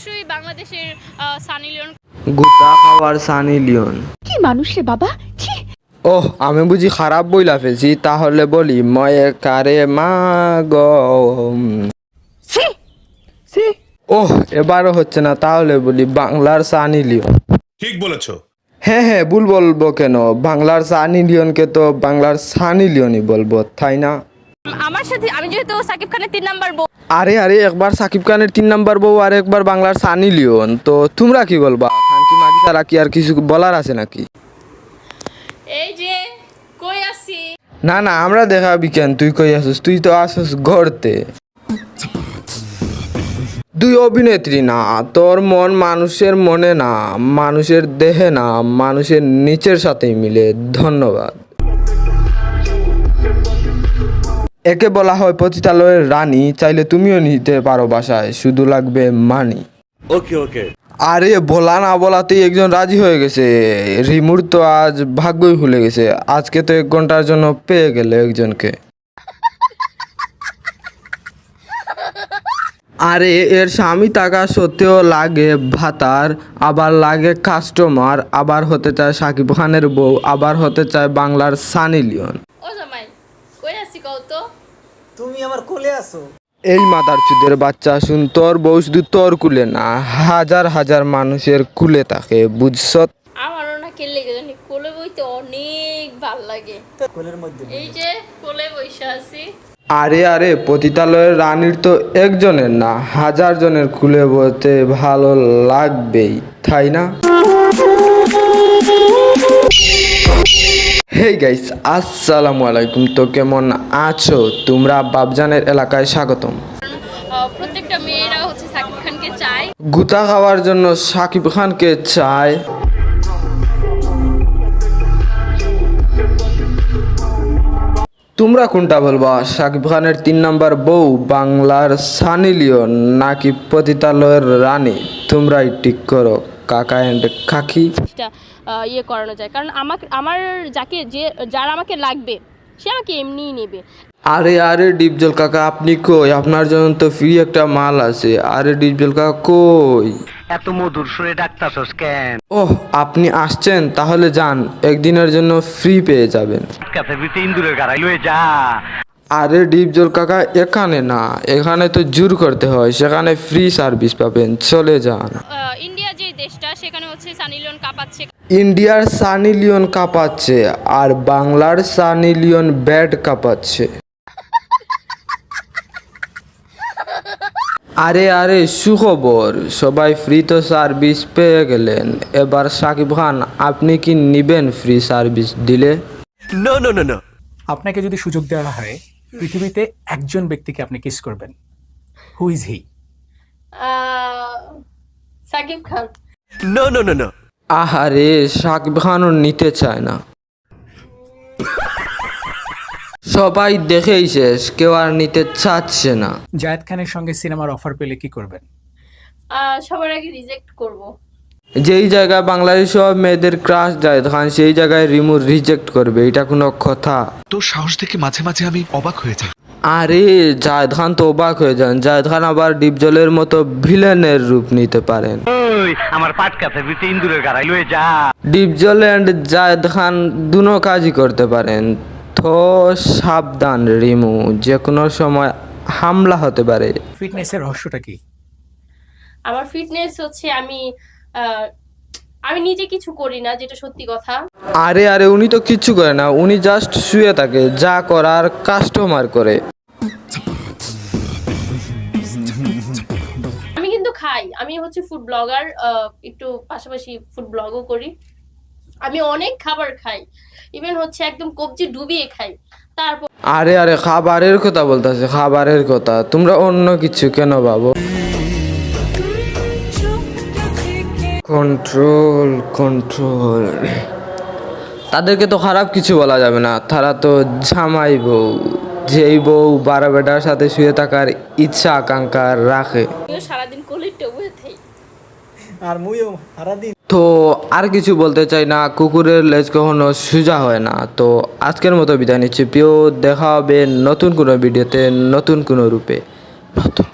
অবশ্যই বাংলাদেশের সানি লিওন। গুতা খাওয়ার সানি লিওন। কি মানুষ রে বাবা, ছি। ওহ, আমি বুঝি খারাপ বইলা ফেলছি, তাহলে বলি ময়ে কারে মা গো। ওহ, এবারও হচ্ছে না, তাহলে বলি বাংলার সানি লিওন। ঠিক বলেছো। হ্যাঁ হ্যাঁ, ভুল বলবো কেন? বাংলার সানি লিওনকে তো বাংলার সানি লিওনই বলবো, তাই না? আমার সাথে আমি যেহেতু সাকিব খানের 3 নাম্বার বউ। আরে আরে, একবার সাকিব খানের 3 নাম্বার বউ আর একবার বাংলার সানি লিওন, তো তোমরা কি বলবা? খান কি মাগি ছাড়া কি আর কিছু বলার আছে নাকি? এই যে কই আসি। না না, আমরা দেখাবি কেন? তুই কই আসিস? তুই তো আসিস গড়তে। তুই অভিনেত্রী না, তোর মন মানুষের মনে না, মানুষের দেহে না, মানুষের নিচের সাথেই মিলে। ধন্যবাদ। একে বলা হয় পতিতালয়ের রানী, চাইলে তুমিও নিতে পারো বাসায়, শুধু লাগবে মানি। ওকে ওকে। আরে বলা না বলাতেই একজন রাজি হয়ে গেছে। রিমুর তো আজ ভাগ্যই ভুলে গেছে, আজকে তো 1 ঘন্টার জন্য পেয়ে গেলে একজনকে। আরে এর স্বামী টাকা সত্ত্বেও লাগে ভাতার, আবার লাগে কাস্টমার, আবার হতে চায় সাকিব খানের বউ, আবার হতে চায় বাংলার সানি লিওন। ও জামাই কই আসি কও তো। তুমি আমার কোলে আসো। এই মাদার চুদের বাচ্চা, শুন, তোর বউ শুধু তোর কুলে না, হাজার হাজার মানুষের কুলে থাকে, বুঝছ? আমারও না কেলে জানি কোলে বইতে অনেক ভাল লাগে। কোলের মধ্যে এই যে কোলে বইসা আছি। আরে আরে, পতিতালয়ের রানীর তো একজনের না, হাজার জনের কুলে বইতে ভালো লাগবেই, তাই না? হেই গাইস, আসসালামু আলাইকুম। তো কেমন আছো তোমরা? বাবজানের এলাকায় স্বাগতম। প্রত্যেকটা মেয়েরা হচ্ছে সাকিব খানকে চায়। গুতা খাওয়ার জন্য সাকিব খানকে চায়। তোমরা কোনটা বলবা? সাকিব খানের 3 নাম্বার বউ বাংলার সানি লিওন নাকি পতিতালয়ের রানী? তোমরাই ঠিক করো, কাকা এন্ড কাকি। এটা ইয়ে করানো যায়, কারণ আমার যার আমাকে লাগবে সে আমাকে এমনিই নেবে। আরে আরে ডিপজল কাকা, আপনি কই? আপনার জন্য তো ফ্রি একটা মাল আছে। আরে ডিপজল কাকা কই? এত মধুর সুরে ডাকতাছস কেন? ওহ, আপনি আসছেন, তাহলে যান, একদিনের জন্য ফ্রি পেয়ে যাবেন। কাছে বিতে ইন্দুরের গাড়াই লয়ে যা। আরে ডিপজল কাকা, এখানে না, এখানে তো জোর করতে হয়, সেখানে ফ্রি সার্ভিস পাবেন, চলে যান। ইন্ডিয়া যে দেশটা, সেখানে হচ্ছে সানি লিওন কাঁপাচ্ছে। ইন্ডিয়ার সানি লিওন কাঁপাচ্ছে আর বাংলার সানি লিওন ব্যাট কাঁপাচ্ছে। আরে আরে, সুখবর, সবাই ফ্রি তো সার্ভিস পেয়ে গেলেন। এবার সাকিব খান, আপনি কি নিবেন ফ্রি সার্ভিস দিলে? No no no no. আপনাকে যদি সুযোগ দেওয়া হয় পৃথিবীতে একজন ব্যক্তিকে আপনি কিস করবেন, who is he? Shakib Khan. No no no no. আহারে, সাকিব খানও নিতে চায় না। সবাই দেখেই শেষ, কেউ আর নিতে চাচ্ছে না। জায়েদ খানের সঙ্গে সিনেমার অফার পেলে কি করবেন? সবার আগে রিজেক্ট করব। যেই জায়গায় বাংলাদেশ সব মেয়েদের ক্রাশ জায়েদ খান, সেই জায়গায় রিমু রিজেক্ট করবে? এটা কোনো কথা? তোর সাহস দেখে মাঝে মাঝে আমি অবাক হয়ে যাই। আরে জায়েদ খান তো অবাক হয়ে যান। জায়েদ খান আবার ডিপজলের মতো ভিলেনের রূপ নিতে পারেন। ওই আমার পাট কাছে বিতে ইন্দুরের গাড়াই লয়ে যা। ডিপজল এন্ড জায়েদ খান দুনো কাজই করতে পারেন, তো সাবধান রিমু, যে কোনো সময় হামলা হতে পারে। ফিটনেসের রহস্যটা কি? আমার ফিটনেস হচ্ছে আমি নিজে কিছু করি না, যেটা সত্যি কথা। আরে আরে, উনি তো কিচ্ছু করে না, উনি জাস্ট শুয়ে থাকে, যা করার কাস্টমার করে। আমি কিন্তু খাই, আমি হচ্ছে ফুড ব্লগার, একটু পাশাপাশি ফুড ব্লগও করি। আমি অনেক খাবার খাই, ইভেন হচ্ছে একদম কবজি ডুবিয়ে খাই। তারপর আরে আরে, খাবারের কথা বলতেছে, খাবারের কথা, তোমরা অন্য কিছু কেন ভাবো? Control control. তাদেরকে তো খারাপ কিছু বলা যাবে না, তারা তো জামাই বউ। যেই বউ 12 বেটার সাথে শুয়ে থাকার ইচ্ছা আকাঙ্ক্ষা রাখে। আমিও সারাদিন কোলের টেবুলে থাই। আর মুইও সারাদিন। তো আর কিছু বলতে চাই না, কুকুরের লেজ কখনো সোজা হয় না। তো আজকের মতো বিদায় নিচ্ছি প্রিয়, দেখা হবে নতুন কোনো ভিডিওতে, নতুন কোনো রূপে, নতুন